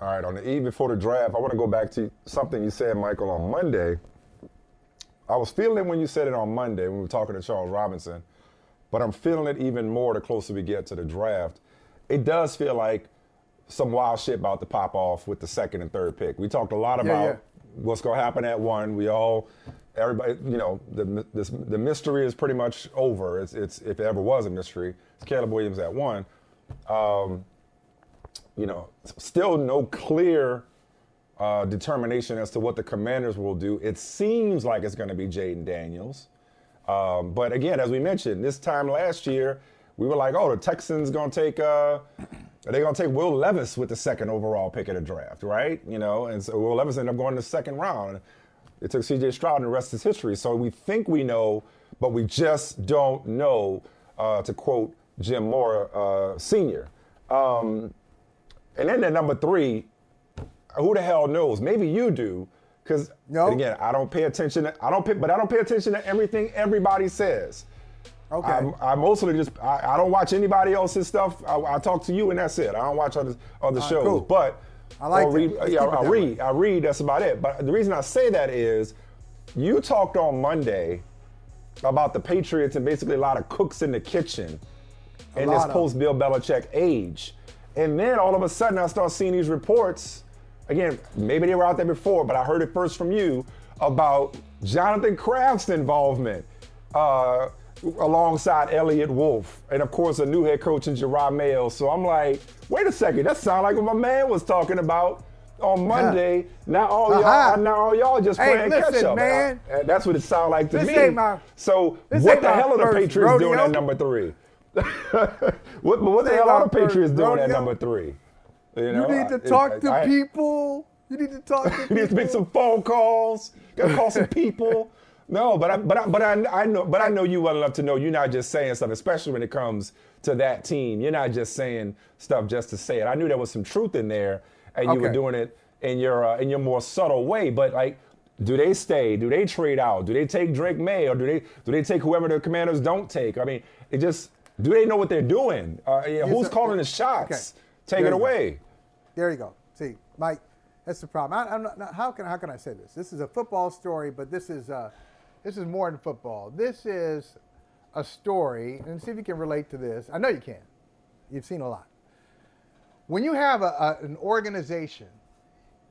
All right, on the eve before the draft, I want to go back to something you said, Michael, on Monday. I was feeling it when you said it on Monday when we were talking to Charles Robinson, but I'm feeling it even more the closer we get to the draft. It does feel like some wild shit about to pop off with the second and third pick. We talked a lot about what's going to happen at one. Everybody, the mystery is pretty much over. It's if it ever was a mystery, it's Caleb Williams at one. Still no clear determination as to what the Commanders will do. It seems like it's going to be Jaden Daniels. But again, as we mentioned, this time last year, we were like, oh, the Texans going to take, they're going to take Will Levis with the second overall pick of the draft, right? And so Will Levis ended up going in the second round. It took C.J. Stroud, and the rest is history. So we think we know, but we just don't know, to quote Jim Mora, Sr. And then at number 3, who the hell knows? Maybe you do, because again, I don't pay attention. I don't pay attention to everything everybody says. Okay. I mostly I don't watch anybody else's stuff. I talk to you and that's it. I don't watch other shows. Cool. But I like I read. That's about it. But the reason I say that is, you talked on Monday about the Patriots and basically a lot of cooks in the kitchen in this post-Bill Belichick age. And then all of a sudden I start seeing these reports, again, maybe they were out there before, but I heard it first from you, about Jonathan Kraft's involvement alongside Elliott Wolf, and of course a new head coach in Jerome Mayo. So I'm like, wait a second, that sounds like what my man was talking about on Monday. Now all y'all just playing catch up. Man. That's what it sounded like to me. So what the hell are the Patriots doing at number 3? what the hell are the Patriots doing at number 3? You need to talk to people. You need to talk to people. You need to make some phone calls. Gotta call some people. No, but I know you well enough to know you're not just saying stuff, especially when it comes to that team. You're not just saying stuff just to say it. I knew there was some truth in there, and you were doing it in your more subtle way. But like, do they stay? Do they trade out? Do they take Drake May, or do they take whoever the Commanders don't take? I mean, do they know what they're doing? Who's calling the shots? Take it away. There you go. See, Mike, that's the problem. I'm not, how can I say this? This is a football story, but this is more than football. This is a story, and see if you can relate to this. I know you can. You've seen a lot. When you have an organization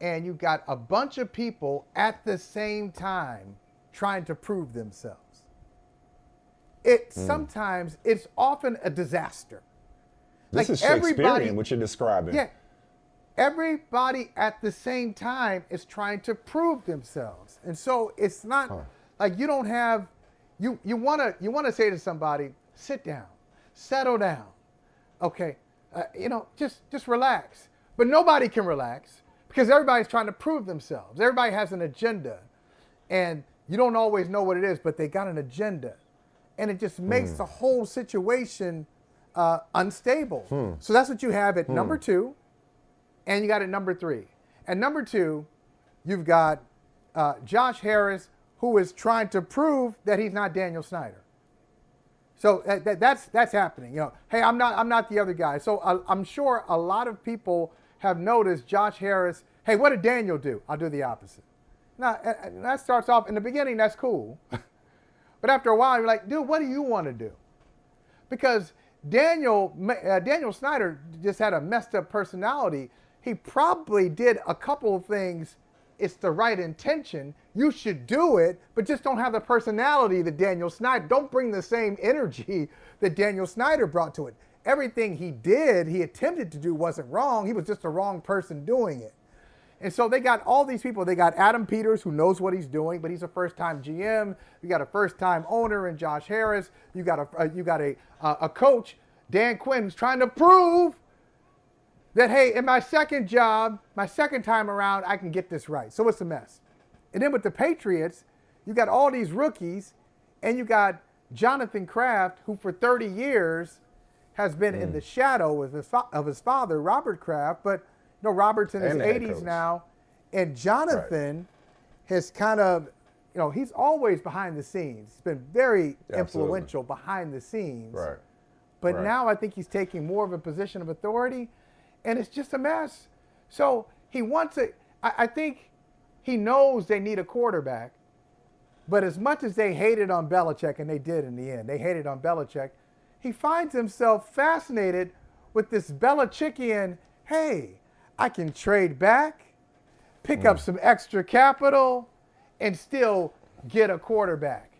and you've got a bunch of people at the same time trying to prove themselves, sometimes it's often a disaster. This is Shakespearean, what you're describing. Yeah. Everybody at the same time is trying to prove themselves. And so it's not like you don't have, you want to say to somebody, sit down, settle down. Okay. Just relax. But nobody can relax because everybody's trying to prove themselves. Everybody has an agenda, and you don't always know what it is, but they got an agenda. And it just makes the whole situation unstable. So that's what you have at number 2, and you got at number 3. At number 2, you've got Josh Harris, who is trying to prove that he's not Daniel Snyder. So that's happening. Hey, I'm not the other guy. So I'm sure a lot of people have noticed Josh Harris. Hey, what did Daniel do? I'll do the opposite. Now that starts off in the beginning. That's cool. But after a while, you're like, dude, what do you want to do? Because Daniel Snyder just had a messed up personality. He probably did a couple of things. It's the right intention. You should do it, but just don't have the personality that Daniel Snyder. Don't bring the same energy that Daniel Snyder brought to it. Everything he attempted to do wasn't wrong. He was just the wrong person doing it. And so they got all these people. They got Adam Peters, who knows what he's doing, but he's a first-time GM. You got a first-time owner in Josh Harris. You got a coach, Dan Quinn, who's trying to prove that, hey, in my second job, my second time around, I can get this right. So it's a mess. And then with the Patriots, you got all these rookies, and you got Jonathan Kraft, who for 30 years has been in the shadow of his father, Robert Kraft, but Robert's in his 80s now, and Jonathan has kind of, he's always behind the scenes. He's been very influential behind the scenes. Right. But now I think he's taking more of a position of authority, and it's just a mess. So he wants it. I think he knows they need a quarterback, but as much as they hated on Belichick, and they did in the end, they hated on Belichick, he finds himself fascinated with this Belichickian, hey, I can trade back, pick up some extra capital, and still get a quarterback.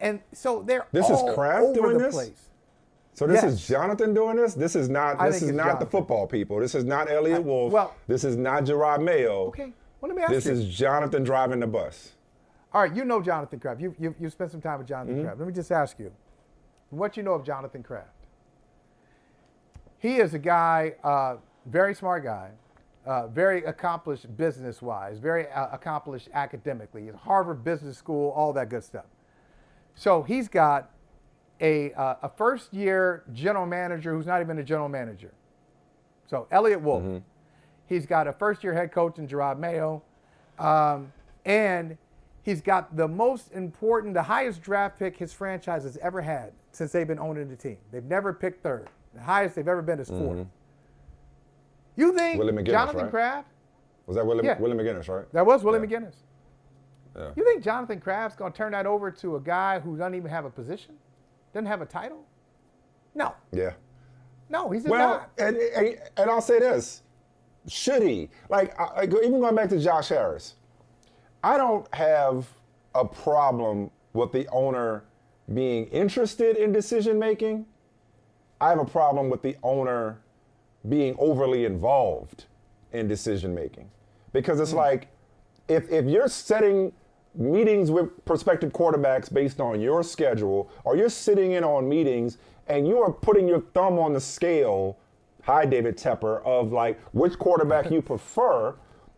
And so they're This all is Kraft over doing the this? place. So this Yes. is Jonathan doing this? This is not I this think is it's not the Jonathan. football people. This is not Elliott Wolf. well- This is not Gerard Mayo. Okay, well, let me ask This you. is Jonathan driving the bus. All right, you know Jonathan Kraft. You spent some time with Jonathan Kraft. Let me just ask you, what you know of Jonathan Kraft? He is a guy, very smart guy, very accomplished business-wise, very accomplished academically. Harvard Business School, all that good stuff. So he's got a first-year general manager who's not even a general manager. So Elliott Wolf. He's got a first-year head coach in Gerard Mayo, and he's got the most important, the highest draft pick his franchise has ever had since they've been owning the team. They've never picked third. The highest they've ever been is fourth. You think Willie McGinnis, Jonathan right? Kraft? Was that Willie, Yeah. Willie McGinnis, right? That was Willie Yeah. McGinnis. Yeah. You think Jonathan Kraft's going to turn that over to a guy who doesn't even have a position? Doesn't have a title? No. Yeah. No, he's just Well, not. and I'll say this. Should he? Like, even going back to Josh Harris, I don't have a problem with the owner being interested in decision making. I have a problem with the owner being overly involved in decision making. Because it's like, if you're setting meetings with prospective quarterbacks based on your schedule, or you're sitting in on meetings and you are putting your thumb on the scale, hi David Tepper, of like which quarterback you prefer,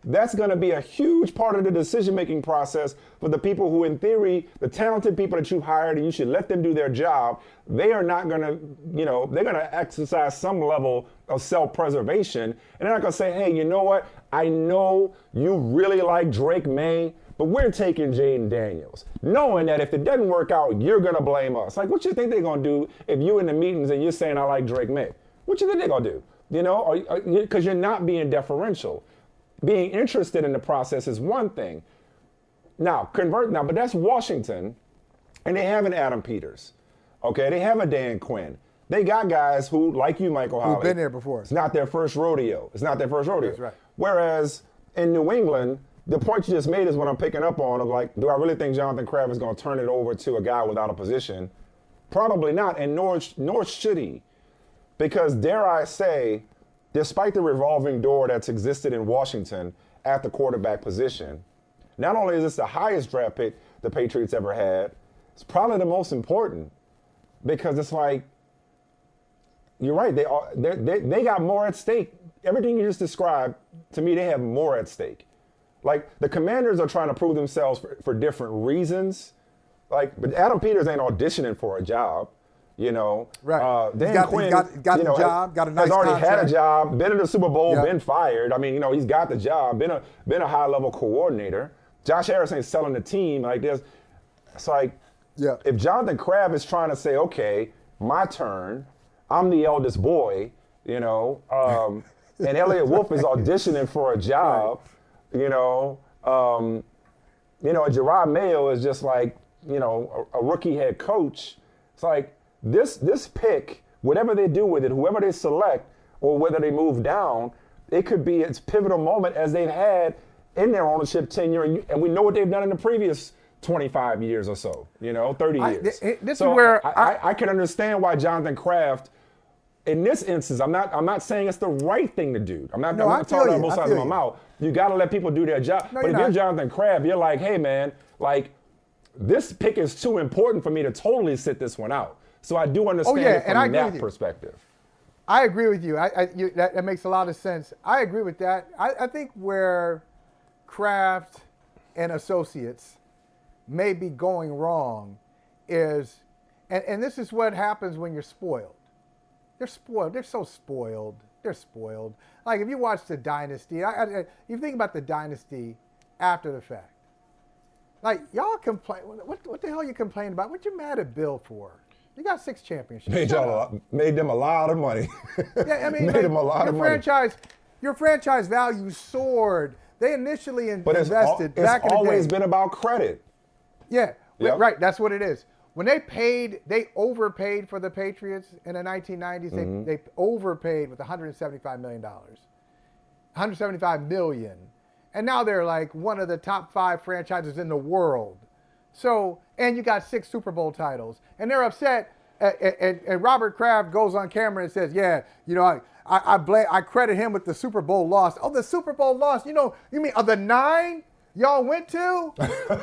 that's going to be a huge part of the decision-making process for the people who, in theory, the talented people that you hired, and you should let them do their job. They are not going to, they're going to exercise some level of self-preservation. And they're not going to say, hey, you know what? I know you really like Drake May, but we're taking Jaden Daniels, knowing that if it doesn't work out, you're going to blame us. Like, what you think they're going to do if you in the meetings and you're saying, I like Drake May? What you think they're going to do? Because you're not being deferential. Being interested in the process is one thing. But that's Washington, and they have an Adam Peters. Okay, they have a Dan Quinn. They got guys who, like you, Michael Holley, Who've been there before. It's not their first rodeo. That's right. Whereas in New England, the point you just made is what I'm picking up on of like, do I really think Jonathan Kraft is going to turn it over to a guy without a position? Probably not, and nor should he. Because dare I say, despite the revolving door that's existed in Washington at the quarterback position, not only is this the highest draft pick the Patriots ever had, it's probably the most important because it's like, you're right, they got more at stake. Everything you just described, to me, they have more at stake. Like, the Commanders are trying to prove themselves for different reasons. But Adam Peters ain't auditioning for a job. Right. Dan Quinn, got the job, got a nice has already contract. had a job, been in the Super Bowl, Yep. been fired. I mean, he's got the job, been a high level coordinator. Josh Harris ain't selling the team like this. It's like, Yeah. if Jonathan Kraft is trying to say, okay, my turn, I'm the eldest boy, and Elliott Wolf is auditioning for a job, Gerard Mayo is just like, a rookie head coach. It's like, this pick, whatever they do with it, whoever they select, or whether they move down, it could be its pivotal moment as they've had in their ownership tenure, and we know what they've done in the previous 25 years or so, 30 years. This So is where I can understand why Jonathan Kraft, in this instance, I'm not saying it's the right thing to do. I'm not talking on both sides of my mouth. You got to let people do their job. No, but if you're you're not. Jonathan Kraft, you're like, hey man, like this pick is too important for me to totally sit this one out. So I do understand it and I from agree with that you. perspective. I agree with you. That makes a lot of sense. I agree with that. I think where Kraft and associates may be going wrong is, and this is what happens when you're spoiled. They're spoiled. They're so spoiled. They're spoiled. Like if you watch The Dynasty, you think about The Dynasty after the fact. Like y'all complain. What the hell are you complaining about? What you mad at Bill for? You got 6 championships. Made them a lot of money. Yeah, I mean, made them a lot of money. Your franchise value soared. They initially invested back in the day. It's always been about credit. Yeah, Yep. right. That's what it is. When they overpaid for the Patriots in the 1990s. They overpaid with $175 million. $175 million. And now they're like one of the top 5 franchises in the world. So, and you got 6 Super Bowl titles. And they're upset. And Robert Kraft goes on camera and says, yeah, I credit him with the Super Bowl loss. Oh, the Super Bowl loss. You mean of the 9 y'all went to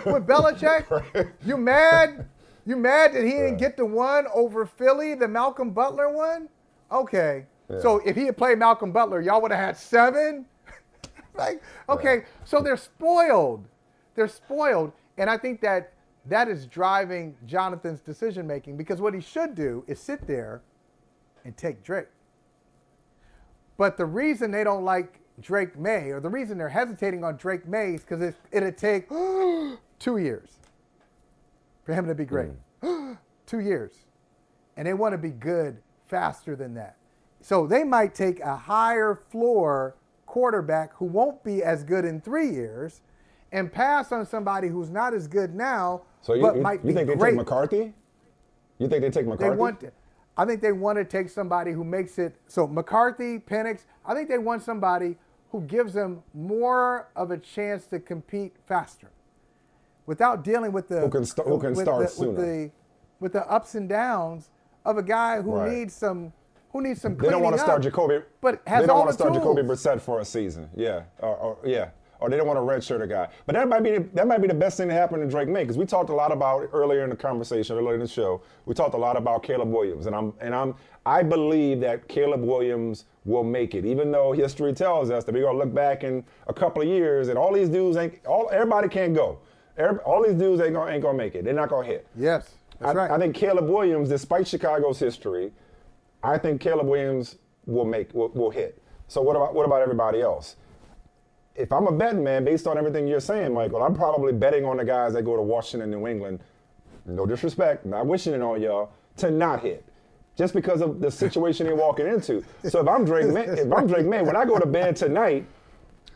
with Belichick? Right. You mad? You mad that he didn't get the one over Philly, the Malcolm Butler one? Okay. Yeah. So if he had played Malcolm Butler, y'all would have had 7? Okay. So they're spoiled. They're spoiled. And I think that is driving Jonathan's decision making, because what he should do is sit there and take Drake. But the reason they don't like Drake May, or the reason they're hesitating on Drake May, is because it'd take 2 years for him to be great. 2 years. And they want to be good faster than that. So they might take a higher floor quarterback who won't be as good in 3 years and pass on somebody who's not as good now, but might be great. You think they take McCarthy? You think they take McCarthy? I think they want to take somebody who makes it. So McCarthy, Penix, I think they want somebody who gives them more of a chance to compete faster, without dealing with the who can start sooner, with the ups and downs of a guy who needs some cleaning up. They don't want to start Jacoby, but has all the tools. Jacoby Brissett for a season. Yeah, or they don't want to redshirt a guy. But that might be the best thing to happen to Drake May, because we talked a lot about earlier in the conversation, earlier in the show. We talked a lot about Caleb Williams, and I believe that Caleb Williams will make it, even though history tells us that we're gonna look back in a couple of years and all these dudes everybody can't go. All these dudes ain't gonna make it. They're not gonna hit. Yes, that's right. I think Caleb Williams, despite Chicago's history, I think Caleb Williams will hit. So what about everybody else? If I'm a betting man, based on everything you're saying, Michael, I'm probably betting on the guys that go to Washington, New England. No disrespect, not wishing it on y'all, to not hit, just because of the situation they're walking into. So if I'm Drake May, when I go to bed tonight,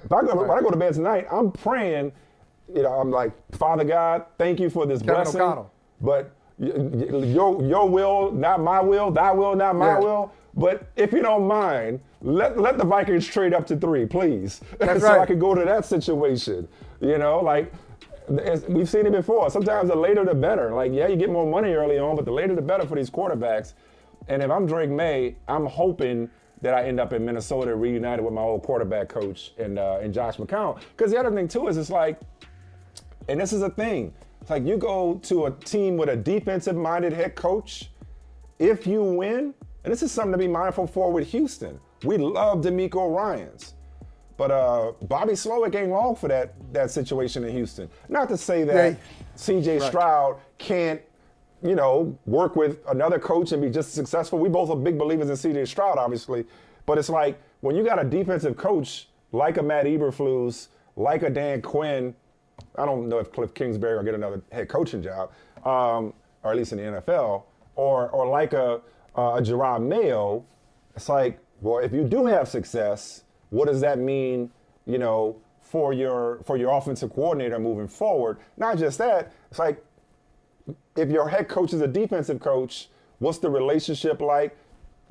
when I go to bed tonight, I'm praying. I'm like, Father God, thank you for this blessing. O'Connell. But your will, not my will. Thy will, not my will. But if you don't mind, let the Vikings trade up to 3, please. That's so right. I could go to that situation. We've seen it before. Sometimes the later the better. You get more money early on, but the later the better for these quarterbacks. And if I'm Drake May, I'm hoping that I end up in Minnesota reunited with my old quarterback coach and Josh McCown. Because the other thing too is and this is a thing. It's like you go to a team with a defensive-minded head coach, if you win, and this is something to be mindful for with Houston. We love DeMeco Ryans. But Bobby Slowick ain't long for that situation in Houston. Not to say that C.J. Stroud can't, work with another coach and be just successful. We both are big believers in C.J. Stroud, obviously. But it's like when you got a defensive coach like a Matt Eberflus, like a Dan Quinn, I don't know if Cliff Kingsbury will get another head coaching job, or at least in the NFL, or like a Jerod Mayo. It's like, well, if you do have success, what does that mean, for your offensive coordinator moving forward? Not just that, it's like, if your head coach is a defensive coach, what's the relationship like?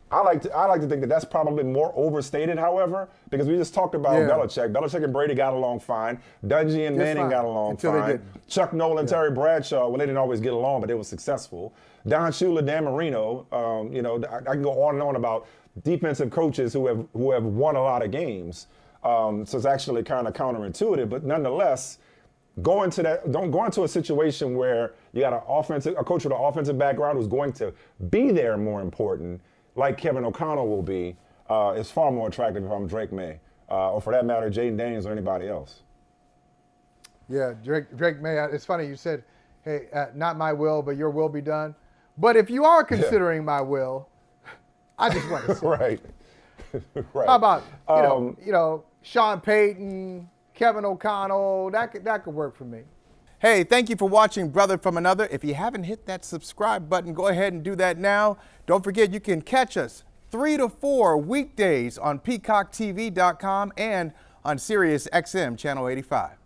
I like to think that that's probably more overstated, however, because we just talked about Belichick. Belichick and Brady got along fine. Dungy and Manning got along fine. Chuck Noll and Terry Bradshaw, well, they didn't always get along, but they were successful. Don Shula, Dan Marino, I can go on and on about defensive coaches who have won a lot of games. So it's actually kind of counterintuitive, but nonetheless, go into a situation where you got a coach with an offensive background who's going to be there more important, like Kevin O'Connell will be, is far more attractive if I'm Drake May, or for that matter, Jaden Daniels or anybody else. Yeah, Drake May. It's funny you said, "Hey, not my will, but your will be done." But if you are considering my will, I just want to say, right. How about Sean Payton, Kevin O'Connell? That could work for me. Hey, thank you for watching Brother from Another. If you haven't hit that subscribe button, go ahead and do that now. Don't forget, you can catch us 3 to 4 weekdays on PeacockTV.com and on Sirius XM Channel 85.